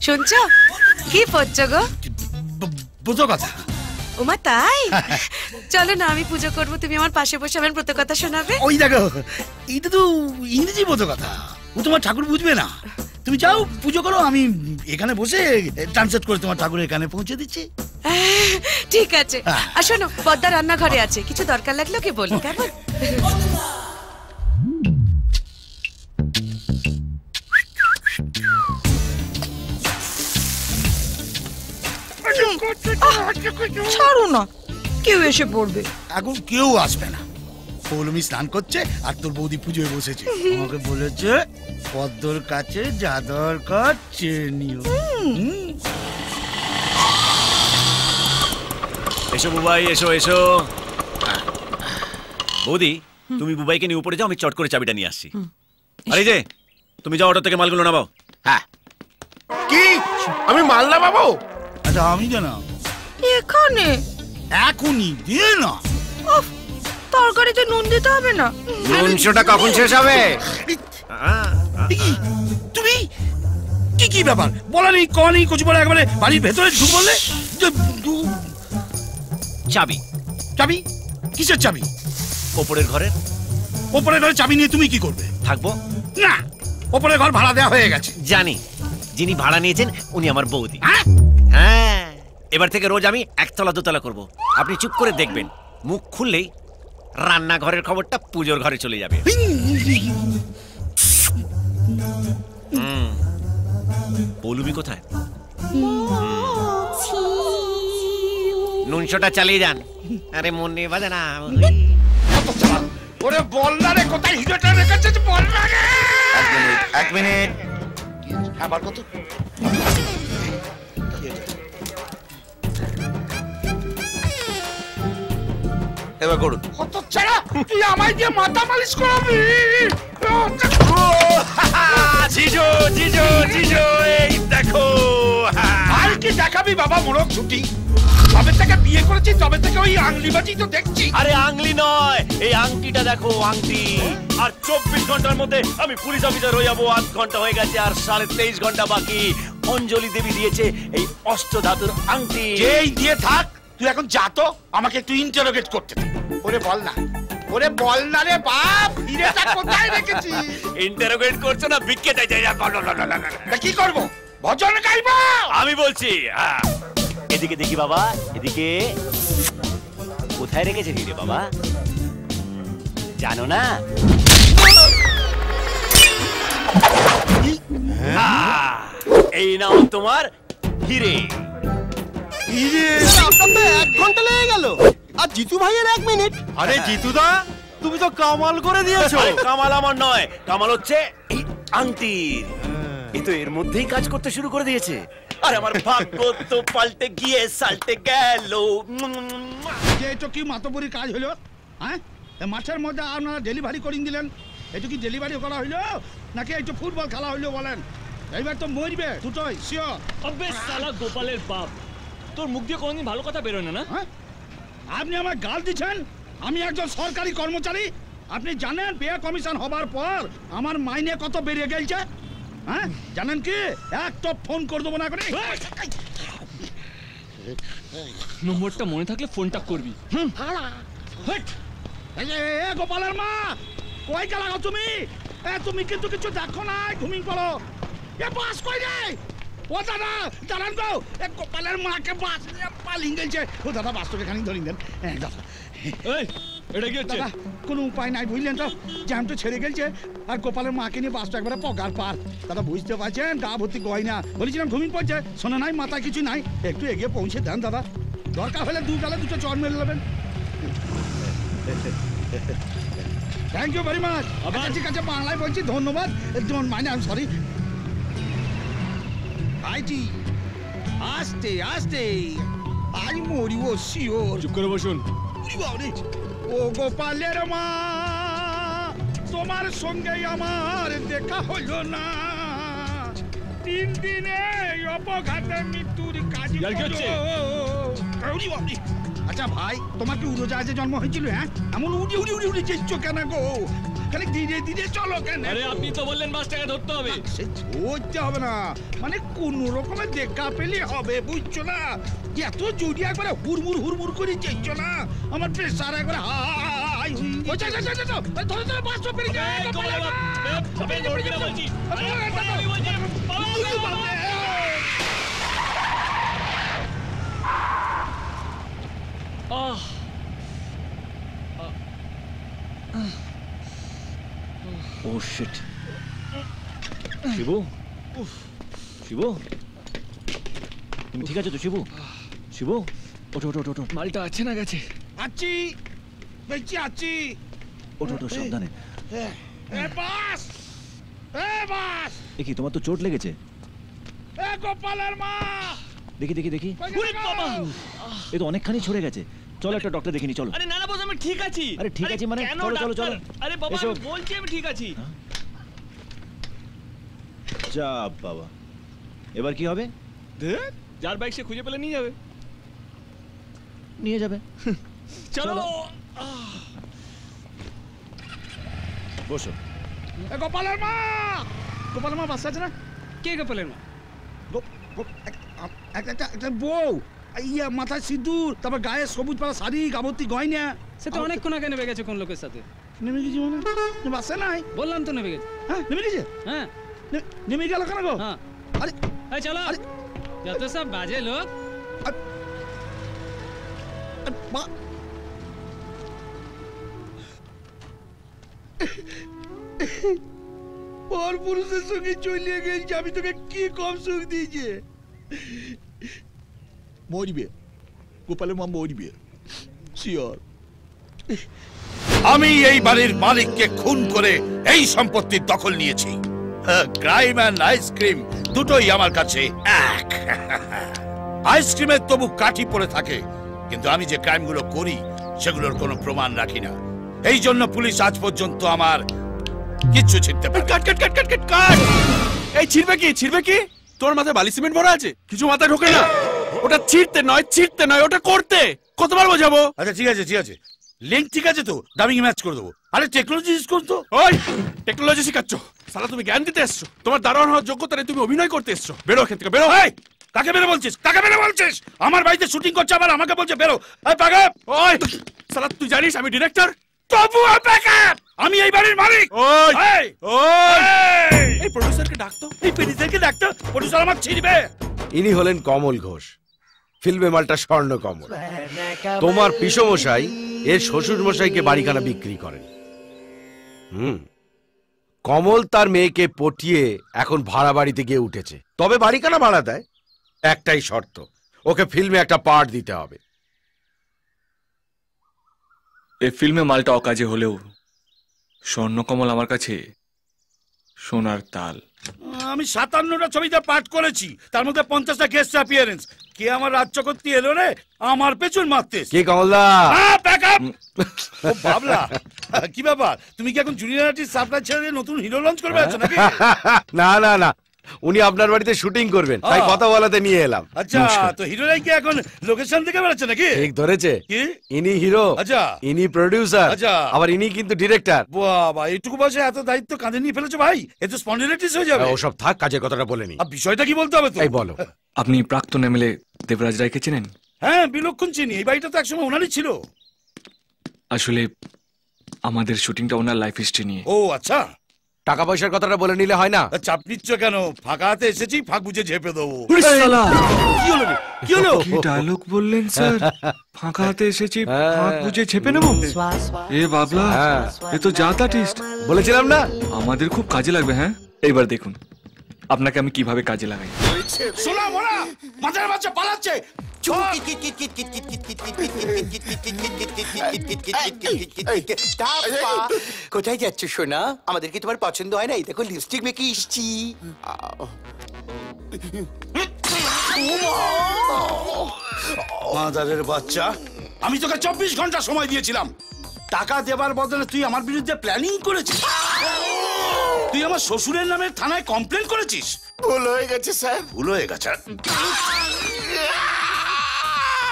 শুনছো কি পড়ছো গো? পুজো কথা। ওমা তাই? চলো না আমি পুজো করবো, তুমি আমার পাশে বসে আমার ব্রত কথা শোনাবে। ওই দেখো এইটা তো ইংরেজি পুজো কথা, ও তোমার ঠাকুর বুঝবে না। তুমি যাও পুজো করো, আমি এখানে বসে ট্রান্সলেট করে তোমার ঠাকুরের কানে পৌঁছে দিচ্ছি। ঠিক আছে। আর শোনো, পদ্মা রান্নাঘরে আছে, কিছু দরকার লাগলে ওকে বলি, কেমন? ছাড়ো না, কেউ এসে পড়বে। এখন কেউ আসবে না, পৌলমি স্নান করছে আর তোর বৌদি পুজোয় বসেছে। আমাকে বলেছে পদ্মর কাছে যা দরকার চেয়ে নিও। এসো বুবাই, এসো এসো। বৌদি তুমি বুবাইকে নিয়ে উপরে যাও, আমি চট করে চাবিটা নিয়ে আসছি। আরে যে তুমি যাও, অটো থেকে মালগুলো নামাও। হ্যাঁ। কি আমি মাল নামাবো? আচ্ছা আমি কেন এখানে? এখনই দিয়ে না। তরকারিতে নুন দিতে হবে না? নুনশোটা কখন শেষ হবে? তুমি কি কি ব্যাপার? বলা নেই ক নেই, কচু বলে একেবারে বাড়ির ভেতরে ঢুক বললে। চাবি। চাবি? কিসের চাবি? ওপরের ঘরের। ওপরের ঘরে চাবি নিয়ে তুমি কি করবে? থাকবো না, ওপরের ঘর ভাড়া দেওয়া হয়ে গেছে। জানি, যিনি ভাড়া নিয়েছেন উনি আমার বৌদি। হ্যাঁ, এবার থেকে রোজ আমি একতলা দোতলা করব। আপনি চুপ করে দেখবেন, মুখ খুললেই রান্নাঘরের খবরটা পুজোর ঘরে চলে যাবে। পৌলুমি কোথায়? নুনশোটা চালিয়ে যান। আরে মনে বাজে না। ওরে বল না রে, কোথায় হিরোটা রেখেছিস বল না রে। এক মিনিট। আবার কত? এবার করুন। কত ছাড়া তুই আমায় দিয়ে মাথা মালিশ করাবি? জিজো জিজো জিজো, এই দেখো। আর কি দেখাবি বাবা, মোড়ক ছুটি। তবে থেকে বিয়ে করেছি তবে থেকে ওই আংলিবাজি তো দেখছি। আরে আংলি নয়, এই আংটিটা দেখো, আংটি। আর 24 ঘন্টার মধ্যে আমি পুলিশ অফিসার হয়ে যাবো। 8 ঘন্টা হয়ে গেছে আর 23.5 ঘন্টা বাকি। অঞ্জলি দেবী দিয়েছে এই অষ্টধাতুর আংটি। যেই দিয়ে থাক, তুই এখন যা তো, আমাকে একটু ইন্টারোগেট করতে দে। ওরে বল না, ওরে বল না রে বাপ, হিরেটা কোথায় রেখেছি? ইন্টারোগেট করছো না, ভিক্ষে চাই চাই। কি করবো, ভজন গাইবো? আমি বলছি, এদিকে দেখি বাবা, এদিকে। কোথায় রেখেছে হিরে বাবা, জানো না? এই নাও তোমার হিরে। আপনার তো 1 ঘন্টা লেগে গেল, আর জিতু ভাইয়ের 1 মিনিট। আরে জিতুদা, তুমি তো কামাল করে দিয়েছো। কামাল আমার নয়, কামাল হচ্ছে এই আংটির। এ তো এর মধ্যেই কাজ করতে শুরু করে দিয়েছে। আর আমার ভাগ্য তো পাল্টে গিয়ে সাল্টে গেল। যে এটা কি মাতবরি কাজ হলো? হ্যাঁ, মাঠের মধ্যে আপনারা ডেলিভারি করিয়ে দিলেন। এটা কি ডেলিভারি করা হইলো নাকি একটু ফুটবল খেলা হইলো বলেন? এইবার তো মরবে দুটোই শিওর। আবে শালা গোপালের বাপ, তোর মুখ দিয়ে কোনোদিন ভালো কথা বেরোয় না। হ্যাঁ, আপনি আমার গাল দিচ্ছেন? আমি একজন সরকারি কর্মচারী। আপনি জানেন পেয়া কমিশন হবার পর আমার মাইনে কত বেড়ে গেছে? হ্যাঁ জানেন কি? একটা ফোন করে দেবো না করে। নম্বরটা মনে থাকলে ফোনটা করবি। গোপালের মা, কই গেলা তুমি? তুমি কিন্তু কিছু দেখো না, ঘুমিয়ে পড়ো। এ বাস কই রে? ও দাদা, দাঁড়ান গো, গোপালের মাকে বাস পালিয়ে গেছে। ও দাদা, বাসটাকে খানিক ধরিয়ে দেন দাদা। এটা কি হচ্ছে? কোনো উপায় নাই বুঝলেন তো, জ্যাম তো ছেড়ে গেছে আর গোপালের মাকে নিয়ে বাসটা একবারে পগার পার। দাদা বুঝতে পারছেন, গা ভর্তি গয়না। বলেছিলাম ঘুমিয়ে পড়ছে, শোনা নাই, মাথায় কিছু নাই। একটু এগিয়ে পৌঁছে দেন দাদা, দরকার হলে 2 গালে 2 চড় মেরে নেবেন। Thank you very much. ঠিক আছে, বাংলায় বলছি ধন্যবাদ। Don't mind, I am sorry. আইজি আস্তে আস্তে, আই মরিব শিওর। চুপ করে বসুন। ও গোপালের মা, তোমার সঙ্গে আমার দেখা হলো না। 3 দিনে অপঘাতে মৃত্যুর কাজ। আচ্ছা ভাই, তোমার কি উড়োজাহাজে জন্ম হয়েছিল? হ্যাঁ, এমন উড়ি উড়ি উড়ি উড়ি চেয়েছো কেন গো? খালি ধীরে ধীরে চলো কেন? আরে আপনি তো বললেন 5 টাকা ধরতে হবে। সে ধরতে হবে না, মানে কোন রকমের দেখা পেলে হবে, বুঝছো না? এত জোরে একবারে হুড়মুড় করে যাইছো না, আমার প্রেসার একবারে হাই হয়ে যাচ্ছে। ধরে ধরে 500 পেরে যায়। এই গোপালের বাপ, আপনি ধরবি না বলছি। আরে আমি বলছি, বাবা। ও শিট। শিবু, শিবু, তুমি ঠিক আছো তো? শিবু, শিবু, ওঠো ওঠো ওঠো। মালটা আছে না গেছে? আছি, বেঁচে আছি। ওঠো ওঠো, সাবধানে। বাস, বাস। এ কি, তোমার তো চোট লেগেছে। গোপালের মা, দেখি দেখি দেখি। ওরে বাবা, এ তো অনেকখানি ছড়ে গেছে। চলো একটা ডক্টর দেখিনি, চলো। আরে না না বস, আমি ঠিক আছি। আরে ঠিক আছি মানে? কেন চলো চলো চলো। ডাক্তার? আরে বাবা, আমি বলছি আমি ঠিক আছি। যা বাবা, এবার কি হবে? যার বাইক সে খুঁজে পেলে নিয়ে যাবে। নিয়ে যাবে। চলো। বসো। গোপালের মা, গোপালের মা বাসা আছে না? কে গোপালের মা? একটা বউ, ইয়া মাথায় সিঁদুর, তারপর গায়ে সবুজ পাড়া শাড়ি, গাবতী গয়না। সে তো অনেকক্ষণ আগে নেমে গেছে কোন লোকের সাথে। নেমে গেছি মানে? বাসা নাই? বললাম তো নেমে গেছে। হ্যাঁ নেমে গেছে। হ্যাঁ নেমে গেল কেন গো? হ্যাঁ। আরে এই চলো, আরে যত সব বাজে লোক। মা, পর পুরুষের সঙ্গে চলিয়ে গেছি, আমি তোকে কি কম সুখ দিয়েছে? মরবে, গোপালের মা মরবে, শিওর। আমি এই বাড়ির মালিককে খুন করে এই সম্পত্তির দখল নিয়েছি। ক্রাইম অ্যান্ড আইসক্রিম দুটোই আমার কাছে এক। আইসক্রিমের তবু কাঠি পড়ে থাকে, কিন্তু আমি যে ক্রাইমগুলো করি সেগুলোর কোনো প্রমাণ রাখি না। এই জন্য পুলিশ আজ পর্যন্ত আমার কিচ্ছু ছিঁড়তে পারে। কাট কাট কাট কাট কাট কাট। এই ছিড়বে কি, ছিড়বে কি? তোর মাথায় বালি সিমেন্ট ভরা আছে, কিছু মাথায় ঢোকে না। ওটা ছিড়তে নয়, ওটা করতে। কতবার বোঝাবো? আচ্ছা ঠিক আছে ঠিক আছে, লিঙ্ক ঠিক আছে তো, ডাবিং ম্যাচ করে দেবো। আরে টেকনোলজি ইউজ করতো। ওই টেকনোলজি শিখাচ্ছ? সালা তুমি জ্ঞান দিতে এসছো? তোমার দারোয়ান হওয়ার যোগ্যতা নেই, তুমি অভিনয় করতে এসছো। বেরো এখান থেকে, বেরো। এই, কাকে বেরো বলছিস? কাকে বেরো বলছিস? আমার বাড়িতে শুটিং করছে, আবার আমাকে বলছে বেরো। এই পাগল, ওই সালা তুই জানিস আমি ডিরেক্টর? তবু আমি এই বাড়ির মালিক। ওই এই, ওই এই, এই প্রডিউসারকে ডাকতো। এই পেডিসারকে ডাকতো, প্রডিউসার আমার ছিড়বে। ইনি হলেন কমল ঘোষ, ফিল্মে মালটা স্বর্ণ কমল। তোমার পিসমশাই এর শ্বশুর মশাইকে বাড়িখানা বিক্রি করেন। কমল তার মেয়েকে পটিয়ে এখন ভাড়া বাড়িতে গিয়ে উঠেছে, তবে বাড়িখানা ভাড়া দেয়। একটাই শর্ত, ওকে ফিল্মে একটা পার্ট দিতে হবে। এই ফিল্মে মালটা অকাজে হলেও স্বর্ণকমল আমার কাছে সোনার তাল। আমি 57টা ছবিতে পাঠ করেছি, তার মধ্যে 50টা গেস্ট অ্যাপিয়ারেন্স। কে আমার রাজ্য করতে এলো রে আমার পেছন মারতে? কে কমলদা? বাবলা, কি ব্যাপার? তুমি কি এখন জুনিয়র আর্টিস্ট সাপ্লাই ছেড়ে দিয়ে নতুন হিরো লঞ্চ করবে আছো নাকি? না না না, উনি আপনার বাড়িতে শুটিং করবেন, তাই কথা বলাতে নিয়ে এলাম। আচ্ছা, তো হিরোরাই কি এখন লোকেশন থেকে বেরোচ্ছে নাকি? ঠিক ধরেছে। কি? ইনি হিরো, আচ্ছা, ইনি প্রডিউসার, আচ্ছা, আবার ইনি কিন্তু ডিরেক্টর। বাবা, এইটুকু বয়সে এত দায়িত্ব কাঁধে নিয়ে ফেলেছো ভাই, এ তো স্পন্ডিলাইটিস হয়ে যাবে। ওসব থাক, কাজের কথাটা বলে নি। বিষয়টা কি বলতে হবে তো? এই বলো। আপনি প্রাক্তন এমএলএ দেবরাজ রায়কে চেনেন? হ্যাঁ, বিলক্ষণ চিনি। এই বাড়িটা তো একসময় ওনারই ছিল। আসলে আমাদের শুটিংটা ওনার লাইফ হিস্ট্রি নিয়ে। ও আচ্ছা, টাকা পয়সার কথাটা বলে নিলে হয় না? চাপ নিচ্ছ কেন? ফাঁকা হাতে এসেছি, ফাঁক বুঝে ঝেপে দেবো। কি হলো রে? কি হলো? কি ডায়লগ বললেন স্যার? ফাঁকা হাতে এসেছি, ফাঁক বুঝে ছেপে নেব? এ বাবলা, এ তো জাতা টিস্ট। বলেছিলাম না আমাদের খুব কাজে লাগবে। হ্যাঁ, এইবার দেখুন আপনাকে আমি কিভাবে কাজে লাগাই। শোনা মোরা, মাথার বাচ্চা পালাচ্ছে। কোথায় যাচ্ছ সোনা? আমাদের কি তোমার পছন্দ হয় না? এই দেখো লিপস্টিক মেখে এসছি। মাদারের বাচ্চা, আমি তোকে 24 ঘন্টা সময় দিয়েছিলাম। টাকা দেবার বদলে তুই আমার বিরুদ্ধে প্ল্যানিং করেছিস। তুই আমার শ্বশুরের নামে থানায় কমপ্লেন করেছিস। ভুল হয়ে গেছে স্যার। ভুল হয়ে গেছে?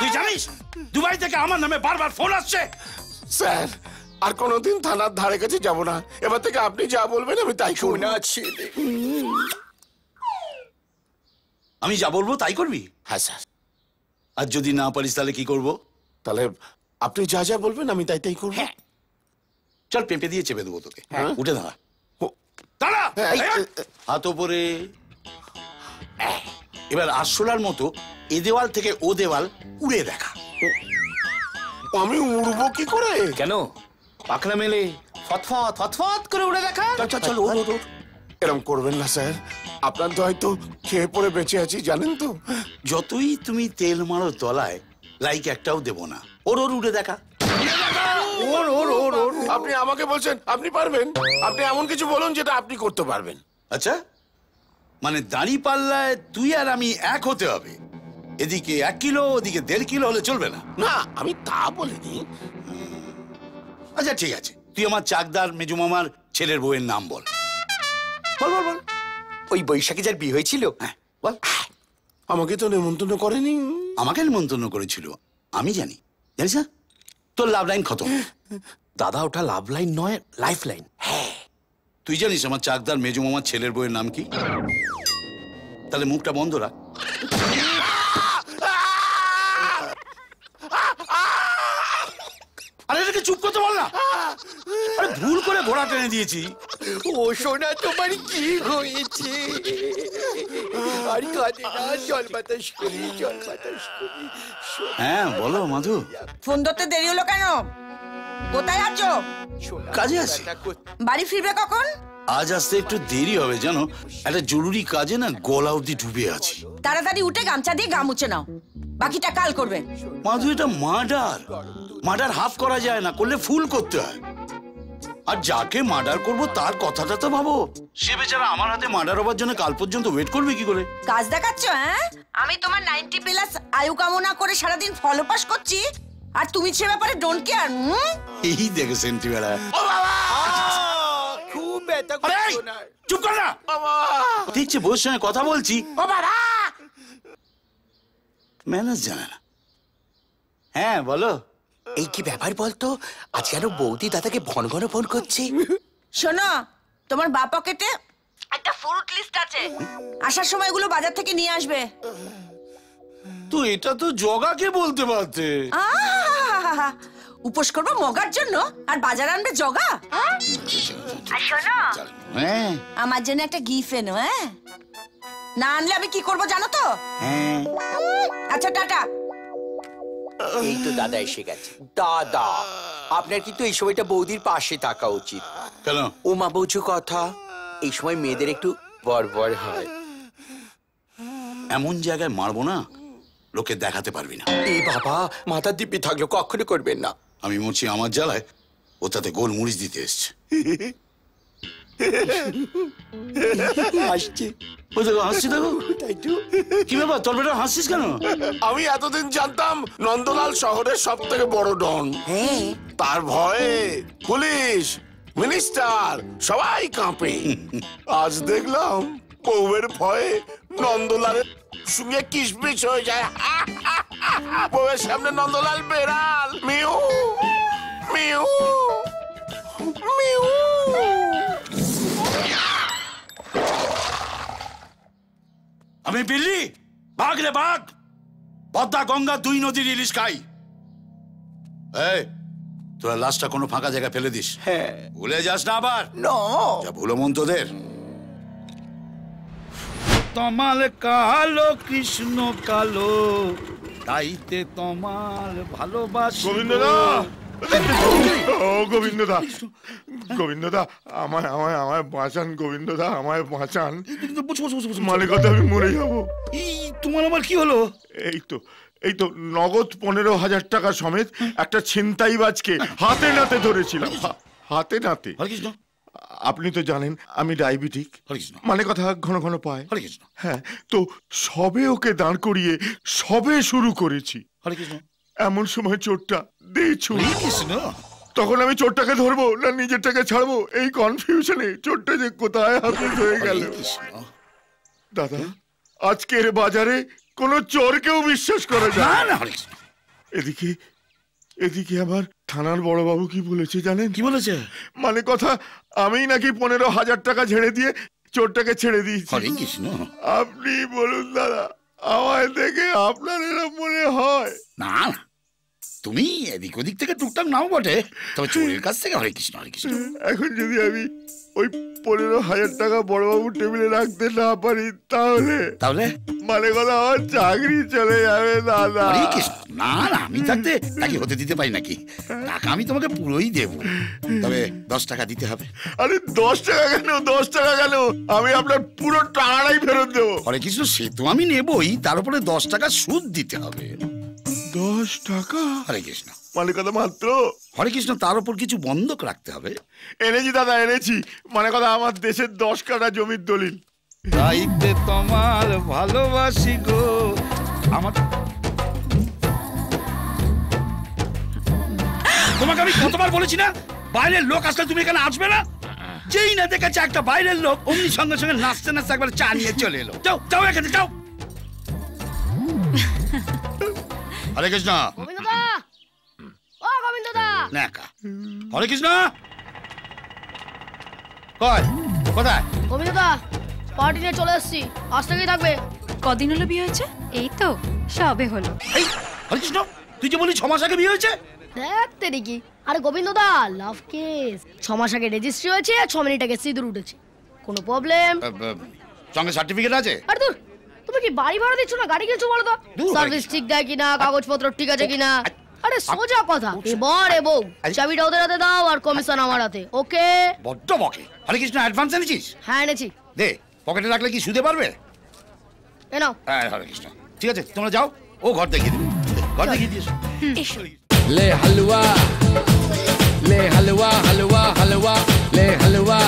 তুই জানিস দুবাই থেকে আমার নামে বারবার ফোন আসছে? স্যার, আর কোনোদিন থানার ধারে কাছে যাব না। এবার থেকে আপনি যা বলবেন আমি তাই করব। না ছেলে, আমি যা বলবো তাই করবি? হ্যাঁ স্যার। আর যদি না পারিস তাহলে কি করব? তাহলে আপনি যা যা বলবেন আমি তাই তাই করব। চল পেঁপে দিয়ে চেপে দেবো তোকে। উঠে দাঁড়া। দাঁড়া। হাত ওপরে। এবার আরশোলার মতো এ দেওয়াল থেকে ও দেওয়াল উড়ে দেখা। আমি উড়বো কি করে? কেন পাখনা মেলে ফতফত ফতফত করে উড়ে দেখা? চল চল ওর ওর। এরকম করবেন না স্যার, আপনার তো হয়তো খেয়ে পড়ে বেঁচে আছি জানেন তো। যতই তুমি তেল মারো তলায়, লাইক একটাও দেব না। ওর ওর উড়ে দেখা। ওর ওর ওর ওর। আপনি আমাকে বলছেন আপনি পারবেন? আপনি এমন কিছু বলুন যেটা আপনি করতে পারবেন। আচ্ছা, মানে দাঁড়ি পাল্লায় তুই আর আমি এক হতে হবে। এদিকে 1 কিলো, ওদিকে 1.5 কিলো হলে চলবে না। না আমি তা বলিনি। আচ্ছা ঠিক আছে, তুই আমার চাকদার মেজু মামার ছেলের বউয়ের নাম বল। বল বল বল। ওই বৈশাখী যার বিয়ে হয়েছিল? হ্যাঁ বল। আমাকে তো নেমন্তন্ন করেনি। আমাকে নিমন্ত্রণ করেছিল, আমি জানি। জানিস না, তোর লাভ লাইন খতম। দাদা ওটা লাভ লাইন নয়, লাইফ লাইন। হ্যাঁ, তুই জানিস আমার চাকদার মেজু মামার ছেলের বউয়ের নাম কি? তাহলে মুখটা বন্ধ রাখ। আরে এটাকে চুপ করতে বল না। আরে ভুল করে ঘোড়া টেনে দিয়েছি। ও সোনা, তোমার কি হয়েছে? আর কাঁদে না, জল বাতাস করি, জল বাতাস করি। হ্যাঁ বলো মাধু। ফোন ধরতে দেরি হলো কেন? কোথায় আছো? কাজে আছি। বাড়ি ফিরবে কখন? আজ আসতে একটু দেরি হবে জানো, একটা জরুরি কাজে না গলা অবধি ডুবে আছি। তাড়াতাড়ি উঠে গামছা দিয়ে গা মুছে নাও, বাকিটা কাল করবে। মাধু এটা মার্ডার, মার্ডার হাফ করা যায় না, করলে ফুল করতে হয়। আর যাকে মার্ডার করব তার কথাটা তো ভাবো। সে বেচারা আমার হাতে মার্ডার হবার জন্য কাল পর্যন্ত ওয়েট করবে কি করে? কাজ দেখাচ্ছ? হ্যাঁ, আমি তোমার 90+ আয়ু কামনা করে সারাদিন ফলো পাস করছি, আর তুমি সে ব্যাপারে ডোন্ট কেয়ার। এই দেখে সেন্টি বেড়া। খুব ব্যথা আরে, করছো না? চুপ কর না। দেখছি বউর সঙ্গে কথা বলছি, ম্যানেজ জানে না। হ্যাঁ বলো। এই কি ব্যাপার বলতো, আজ কেন বৌদি দাদাকে ঘন ঘন ফোন করছে? শোনো, তোমার বা পকেটে একটা ফ্রুট লিস্ট আছে, আসার সময় এগুলো বাজার থেকে নিয়ে আসবে। তো এটা তো জগাকে বলতে পারতে। আহা, উপোস করবো মগার জন্য আর বাজার আনবে জগা? আর শোনো, হ্যাঁ আমার জন্য একটা গিফট এনো। হ্যাঁ, না আনলে আমি কি করবো জানো তো? হ্যাঁ। আচ্ছা টাটা। এই তো দাদা এসে গেছে। দাদা, আপনার কিন্তু এই সময়টা বৌদির পাশে থাকা উচিত। কেন? ও মা বৌচু কথা, এই সময় মেয়েদের একটু বড়বড় হয়। এমন জায়গায় মারবো না লোকে দেখাতে পারবি না। এই বাবা, মাথার দিব্যি থাকলো কখনো করবেন না। আমি মরছি আমার জ্বালায়, ও তাতে গোল মরিচ দিতে এসছে। হাসছে। ওই দেখো হাসছি, দেখো। কি ব্যাপার, তোর বেটা হাসছিস কেন? আমি এতদিন জানতাম নন্দলাল শহরের সব থেকে বড় ডন। তার ভয়ে পুলিশ, মিনিস্টার সবাই কাঁপে। আজ দেখলাম বউয়ের ভয়ে নন্দলালের সঙ্গে কিসমিস হয়ে যায়। বউয়ের সামনে নন্দলাল বেড়াল। Mu mu mu. আমি বিল্লি, বাঘ রে বাঘ। পদ্মা গঙ্গা 2 নদীর ইলিশ খাই। এই তোরা লাশটা কোনো ফাঁকা জায়গায় ফেলে দিস। হ্যাঁ, ভুলে যাস না আবার। যা ভুলো মন তোদের। তমাল কালো কৃষ্ণ কালো, তাইতে তোমার ভালোবাসা। গোবিন্দদা, ও গোবিন্দদা, গোবিন্দদা, আমায় আমায় আমায় বাঁচান গোবিন্দদা, আমায় বাঁচান। মানে কথা আমি মরে যাবো। তোমার আমার কি হলো? এই তো নগদ 15,000 টাকা সমেত একটা ছিনতাইবাজকে হাতে নাতে ধরেছিলাম। হাতে নাতে। আপনি তো জানেন আমি ডায়াবেটিক, মানে কথা ঘন ঘন পায়। হ্যাঁ, তো সবে ওকে দাঁড় করিয়ে সবে শুরু করেছি। এমন সময় চোরটা দিয়েছু। তখন আমি চোরটাকে ধরবো না নিজেরটাকে ছাড়বো, এই কনফিউশনে চোরটা যে কোথায় হাফিজ হয়ে গেল। দাদা, আজকের বাজারে কোনো চোরকেও বিশ্বাস করা যায় না। এদিকে এদিকে আবার থানার বড়বাবু কি বলেছে জানেন? কি বলেছে? মানে কথা, আমি নাকি 15,000 টাকা ঝেড়ে দিয়ে চোরটাকে ছেড়ে দিয়েছি। হরে কৃষ্ণ। আপনি বলুন দাদা, আমায় দেখে আপনার এরকম মনে হয়? না না, তুমি এদিক ওদিক থেকে টুকটাক নাও বটে, তবে চোরের কাছ থেকে হরে কৃষ্ণ হরে কৃষ্ণ। এখন যদি আমি ওই 15,000 টাকা বড়বাবুর টেবিলে রাখতে না পারি তাহলে তাহলে মানে কথা আমার চাকরি চলে যাবে দাদা। হরে কৃষ্ণ। না না, আমি থাকতে তাকে হতে দিতে পারি নাকি? টাকা আমি তোমাকে পুরোই দেব, তবে 10 টাকা দিতে হবে। আরে 10 টাকা কেন, 10 টাকা কেন, আমি আপনার পুরো টাকাটাই ফেরত দেবো। হরে কৃষ্ণ, সে তো আমি নেবই, তার উপরে 10 টাকা সুদ দিতে হবে। 10 টাকা? হরে কৃষ্ণ। মানে কথা মাত্র? হরে কৃষ্ণ, তার উপর কিছু বন্ধক রাখতে হবে। এনেছি দাদা, এনেছি। মানে কথা আমার দেশের 10 কাঠা জমির দলিল। রাইতে তোমার ভালোবাসি গো আমার। তোমাকে আমি কতবার বলেছি না, বাইরের লোক আসলে তুমি এখানে আসবে না? যেই না দেখেছে একটা বাইরের লোক, অমনি সঙ্গে সঙ্গে নাচতে নাচতে একবার চা নিয়ে চলে এলো। যাও যাও এখানে যাও। হরে কৃষ্ণ। গোবিন্দদা, ও গোবিন্দদা। নাকা। হরে কৃষ্ণ। কোথায়? গোবিন্দদা, পার্টি নিয়ে চলে এসেছি, আজ থেকেই থাকবে। কদিন হলো বিয়ে হয়েছে? এই তো সবে হলো। এই হরে কৃষ্ণ, তুই যে বলি 6 মাস আগে বিয়ে হয়েছে? দেখতে দেখি। আরে গোবিন্দদা, লাভ কেস। 6 মাস আগে রেজিস্ট্রি হয়েছে, 6 মিনিট আগে সিঁদুর উঠেছে। কোনো প্রবলেম? সঙ্গে সার্টিফিকেট আছে? আরে দূর, তুমি কি বাড়ি ভাড়া দিচ্ছ না গাড়ি কিনছো বলো তো? সার্ভিস ঠিক দেয় কিনা, কাগজপত্র ঠিক আছে কিনা? আরে সোজা কথা, এবার বউ চাবিটা ওদের হাতে দাও আর কমিশন আমার হাতে। ওকে? বড্ড বকে। হরে কৃষ্ণ, অ্যাডভান্স এনেছিস? হ্যাঁ এনেছি। দে, পকেটে রাখলে কি সুদে পারবে? এ নাও। হ্যাঁ হরে কৃষ্ণ। ঠিক আছে, তোমরা যাও, ও ঘর দেখিয়ে দিবে। ঘর দেখিয়ে দিয়েছো। ले हलवा, ले हलवा हलवा हलवा, ले हलवा।